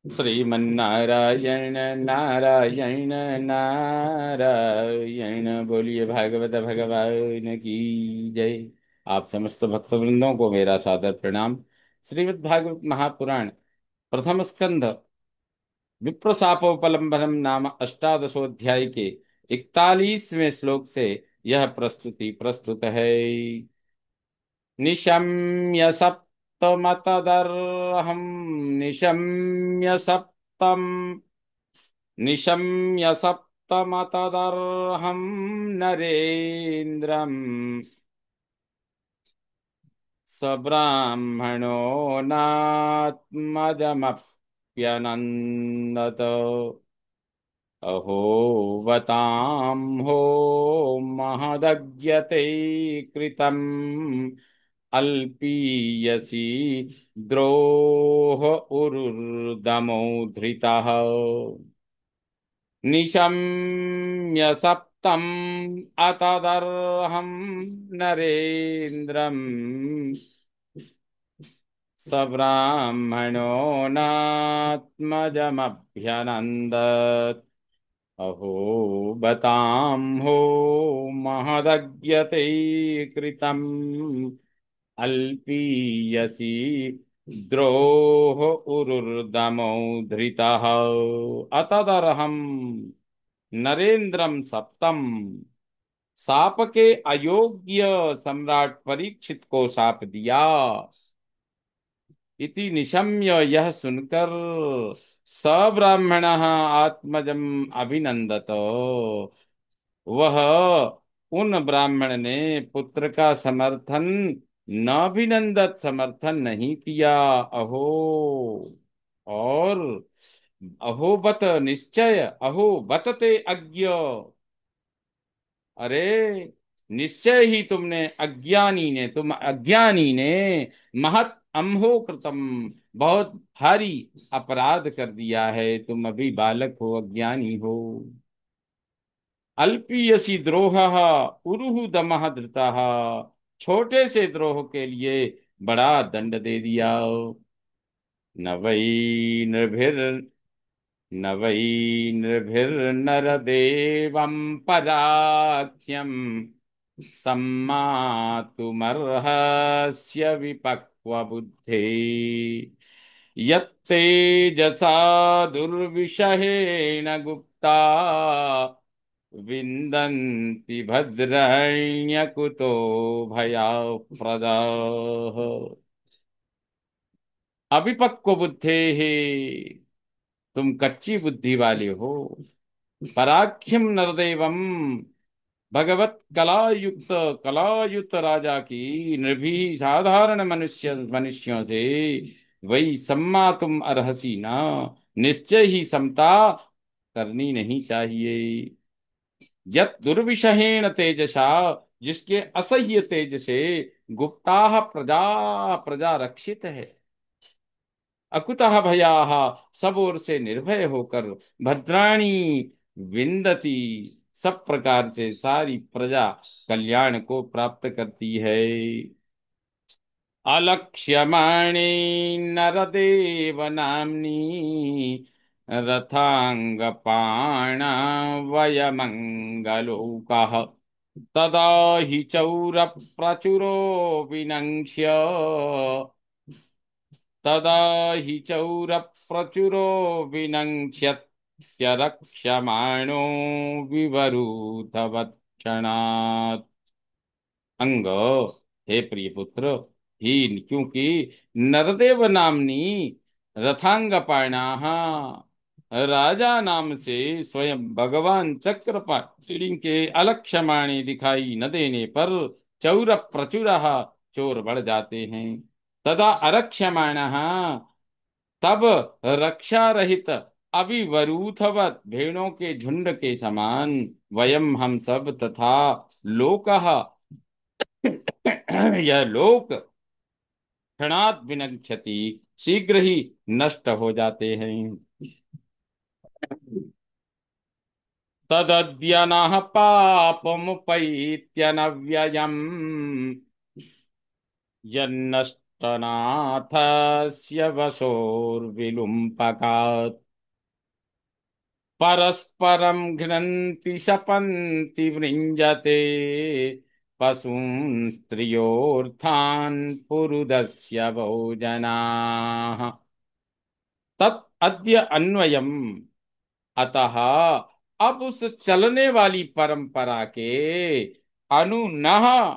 श्रीमन्नारायण नारायण नारायण। बोलिए भागवत भगवान की जय। आप समस्त भक्त वृंदों को मेरा सादर प्रणाम। श्रीमद् भागवत महापुराण प्रथम स्कंध विप्रशापोपलंबनम नाम अष्टादशोध्याय के 41वें श्लोक से यह प्रस्तुति प्रस्तुत है। निशम्य सप्तमतदर्हम् निशम्य सप्तम निशम्य सप्तमतदर्हम् नरेन्द्रम् सब्राह्मणो नात्मजमप्यनन्दत। अहो वतां हो महदज्ञते कृतम् अल्पीयसि द्रोह उरुर्दमो धृतः। निशम्य सप्तम् अतदर्हम् नरेन्द्रम् सब्राह्मणो नात्मजमभ्यनन्दत्। अहो बतां हो महदज्ञते कृतम् अल्पीयसि द्रोह उरुर्दमो धृतः। अतदर्हम् नरेन्द्रम सप्तम। साप के अयोग्य सम्राट परीक्षित को साप दिया। इति निशम्य यह सुनकर सब्राह्मण आत्मजम अभिनंदत। वह उन ब्राह्मण ने पुत्र का समर्थन न अभिनंदत समर्थन नहीं किया। अहो और अहो बत निश्चय अहो बतते अज्ञ। अरे निश्चय ही तुम अज्ञानी ने महत अम्हो कृतम बहुत भारी अपराध कर दिया है। तुम अभी बालक हो अज्ञानी हो। अल्पीयसी द्रोह उरुहु दमः धृतः। छोटे से द्रोह के लिए बड़ा दंड दे दिया। न वै नृभिर् न वै नृभिर्नरदेवं पराख्यम् सम्मातुमर्हस्य विपक्वबुद्धे। यत्तेजसा दुर्विषहेण गुप्ता विन्दन्ति भद्रण्यकुतो भयाप्रदाः। अविपक्व बुद्धे है, तुम कच्ची बुद्धि वाले हो। पराख्यम नरदेवम भगवत कलायुक्त राजा की निर्भी साधारण मनुष्यों से वही सम्मा तुम अर्हसी ना। निश्चय ही समता करनी नहीं चाहिए। यत दुर्विषहेण तेजसा, जिसके असह्य तेज से गुप्ता प्रजा प्रजा रक्षित है। अकुतः भयाः, सब ओर से निर्भय होकर। भद्राणी विंदती, सब प्रकार से सारी प्रजा कल्याण को प्राप्त करती है। अलक्ष्यमाणे नरदेव नाम्नी रथांगपाण वयमंगलोकः। तदा हि चौर प्रचुरो विनङ्क्ष्य तदा हि चौरप्रचुरो विनङ्क्ष्यत्यरक्ष्यमाणो विवरूथवत्क्षणात्। अंग, हे प्रिय पुत्र, ही क्योंकि नरदेव नामनी रथांगपाणाः, राजा नाम से स्वयं भगवान चक्रपाणि के अलक्ष्यमाणी दिखाई न देने पर चौर प्रचुर, चोर बढ़ जाते हैं। तदा अरक्ष्यमाणः, तब रक्षा रहित अविवरूथवत भेड़ों के झुंड के समान वयम हम सब तथा लोकः यह लोक क्षणात् विनश्यति, शीघ्र ही नष्ट हो जाते हैं। तदद्य नः पापमुपैत्यनव्ययम् दृष्टनाथस्य वशोर्विलुम्पकात् परस्परं घ्नन्ति शपन्ति वृञ्जते पशून् स्त्रियोऽर्थान् पुरुदस्य भोजनाः तत् अद्य अन्वयम्। अतः अब उस चलने वाली परंपरा के अनुनः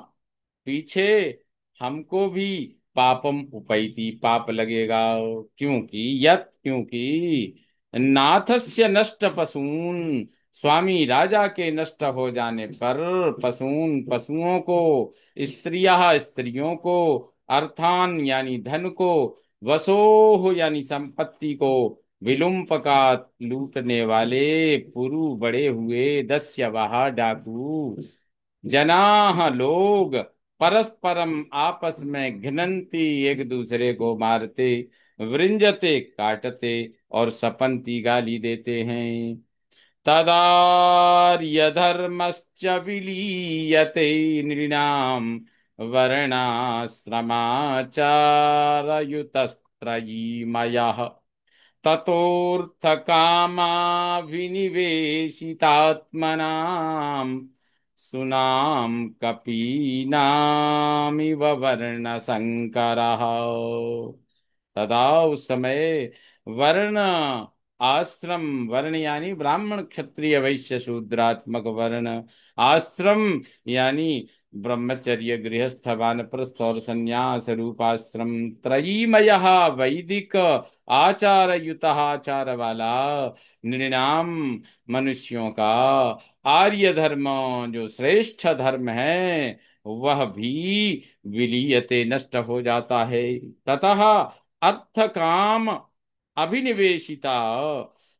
पीछे हमको भी पापम उपैति पाप लगेगा। क्योंकि नाथस्य नष्ट पशून स्वामी राजा के नष्ट हो जाने पर पशून पशुओं को स्त्रियः स्त्रियों को अर्थान यानी धन को वसोह यानी संपत्ति को विलुम्पका लूटने वाले पुरु बड़े हुए दस्यवाह डाकू जनाह लोग परस्परम आपस में घिनंती एक दूसरे को मारते वृंजते काटते और सपंती गाली देते हैं। तदार्य धर्मश्च विलीयते नृणाम वर्णाश्रमाचारयुतस्त्रयीमयः ततोऽर्थकामाभिनिवेशितात्मनां सुनाम कपीनामिव वर्णशंकरः। तदा उस समय वर्ण आश्रम वर्ण यानी ब्राह्मण क्षत्रिय वैश्य शूद्रात्मक वर्ण आश्रम यानी ब्रह्मचर्य गृहस्थ वानप्रस्थ और संन्यास रूपाश्रम त्रयीमय वैदिक आचार युत आचार वाला निर्णाम मनुष्यों का आर्य धर्म जो श्रेष्ठ धर्म है वह भी विलीयते नष्ट हो जाता है। ततः अर्थ काम अभिनिवेशिता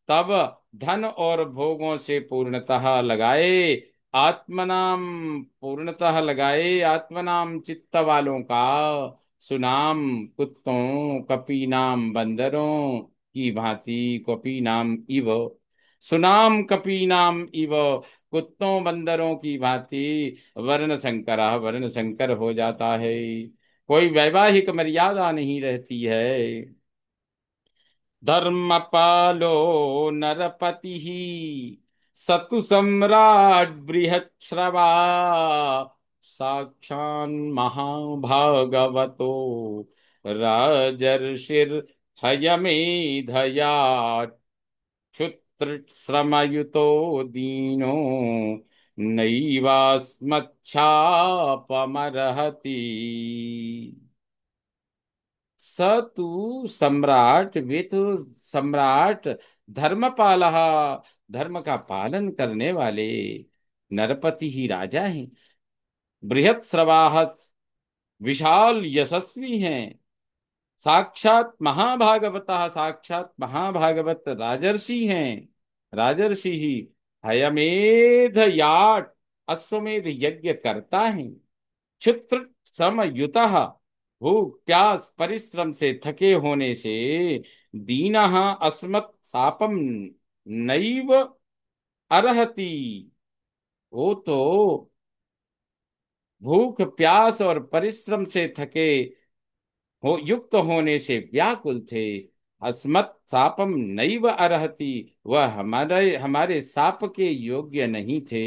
तब धन और भोगों से पूर्णतः लगाए आत्मनाम पूर्णतः लगाए आत्मनाम चित्त वालों का सुनाम कुत्तों कपीनाम बंदरों की भांति कपीनाम इव सुनाम कपीनाम इव कुत्तों बंदरों की भांति वर्ण संकर हो जाता है। कोई वैवाहिक मर्यादा नहीं रहती है। धर्मपालो नरपति सतु सम्राट बृहत्श्रवा साक्षान् महाभागवतो राजर्षिर्हयमेधया क्षुत्रश्रमयुतो दीनो नैवास्मच्छापमर्हति। स तू सम्राट वे तो सम्राट धर्मपाल धर्म का पालन करने वाले नरपति ही राजा हैं। बृहत श्रवाहत विशाल यशस्वी हैं। साक्षात महाभागवतः साक्षात महाभागवत राजर्षि हैं। राजर्षि ही हयमेध याट अश्वमेध यज्ञ करता है। क्षुत्र श्रम युतः भूख प्यास परिश्रम से थके होने से दीनः अस्मत् सापम नैव अर्हति वो तो भूख प्यास और परिश्रम से थके हो युक्त होने से व्याकुल थे। अस्मत् सापम नैव अर्हति वह हमारे हमारे साप के योग्य नहीं थे।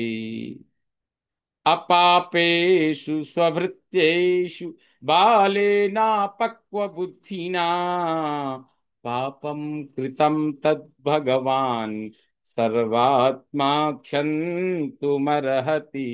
अपापेषु स्वभृत्येषु बालेनापक्वबुद्धिना पापं कृतं तद्भगवान् सर्वात्मा क्षन्तुमर्हति।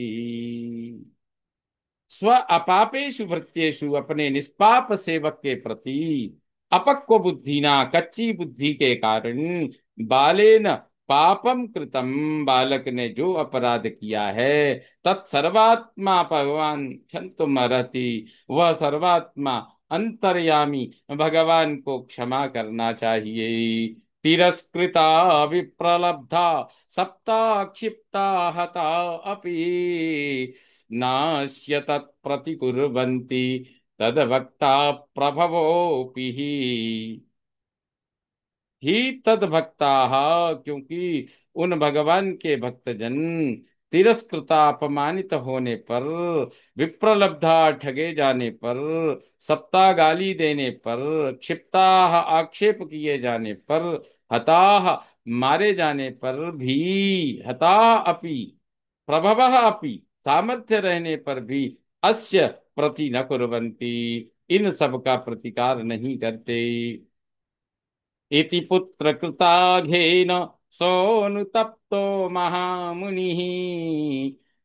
स्व अपापेषु भृत्येषु अपने निष्पाप सेवक के प्रति अपक्व बुद्धि ना कच्ची बुद्धि के कारण बालेन पापम कृतम बालक ने जो अपराध किया है तत्सर्वात्मा भगवान क्षंतुम रहती वह सर्वात्मा अंतर्यामी भगवान को क्षमा करना चाहिए। तिरस्कृता विप्रलब्धा सप्ता क्षिप्ता हता अपि नाश्य तत्प्रतिकुर्वन्ति तद्भक्ता प्रभवोऽपि ही तद्भक्ता क्योंकि उन भगवान के भक्तजन तिरस्कृता अपमानित होने पर, विप्रलब्धा ठगे जाने पर, सत्ता गाली देने पर, क्षिप्ताः आक्षेप किए जाने पर, हताः मारे जाने पर भी, हताः अपि, प्रभवः अपि, सामर्थ्य रहने पर भी, अस्य प्रति न कुर्वन्ति, इन सब का प्रतिकार नहीं करते। इति पुत्रकृताघेन सोऽनुतप्तो महामुनिः,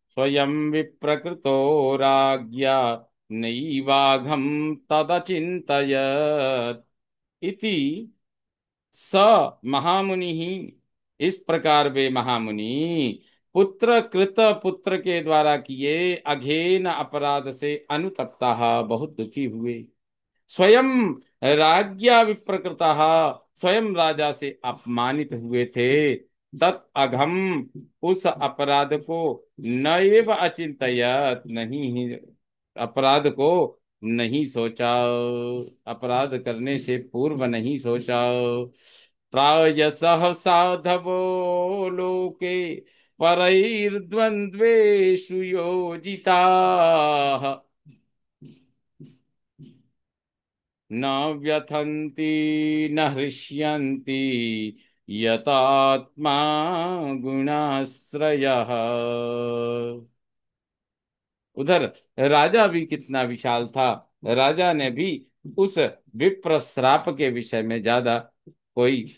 स्वयं विप्रकृतो राज्ञा नैवाघं तदचिन्तयत्। इति स महामुनि ही, इस प्रकार वे महामुनि पुत्र कृत, पुत्र के द्वारा किए अघेन अपराध से अनुतप्ता, बहुत दुखी हुए। स्वयं राज्ञा विप्रकृता, स्वयं राजा से अपमानित हुए थे। तत् अघम, उस अपराध को, नैव अचिंतयत, नहीं ही, अपराध को नहीं सोचा, अपराध करने से पूर्व नहीं सोचा। प्रायसः साधवो लोके परैर्द्वन्द्वेषु योजिताः, न व्यथन्ति न हृष्यन्ति यतात्मा गुणाश्रयः। उधर राजा भी कितना विशाल था, राजा ने भी उस विप्र श्राप के विषय में ज्यादा कोई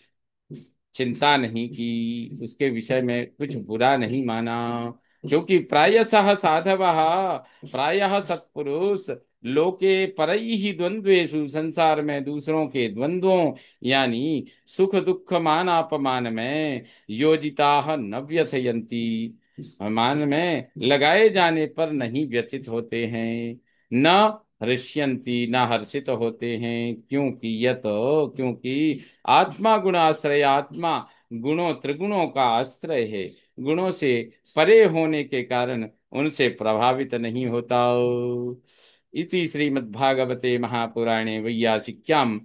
चिंता नहीं की, उसके विषय में कुछ बुरा नहीं माना। क्योंकि प्रायशः साधवः, प्रायः सत्पुरुष, लोके परैहि द्वंद्वेषु, संसार में दूसरों के द्वंद्वों यानी सुख दुख मान अपमान में, योजिताः न व्यथयन्ति, मान में लगाए जाने पर नहीं व्यथित होते हैं, न हृष्यंती, न हर्षित होते हैं। क्योंकि यत, क्योंकि आत्मा गुणाश्रय, आत्मा गुणों त्रिगुणों का आश्रय है, गुणों से परे होने के कारण उनसे प्रभावित नहीं होता। इति श्रीमद्भागवते महापुराणे वैयासिक्याम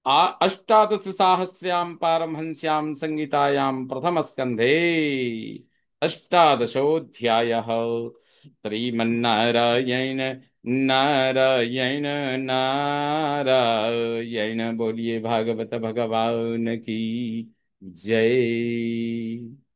अष्टादश साहस्र्यां पारमहंस्यां संहितायां प्रथम स्कंधे अष्टादशोऽध्यायः। श्रीमन्नारायण नारायण नारायण, बोलिए भागवत भगवान की जय।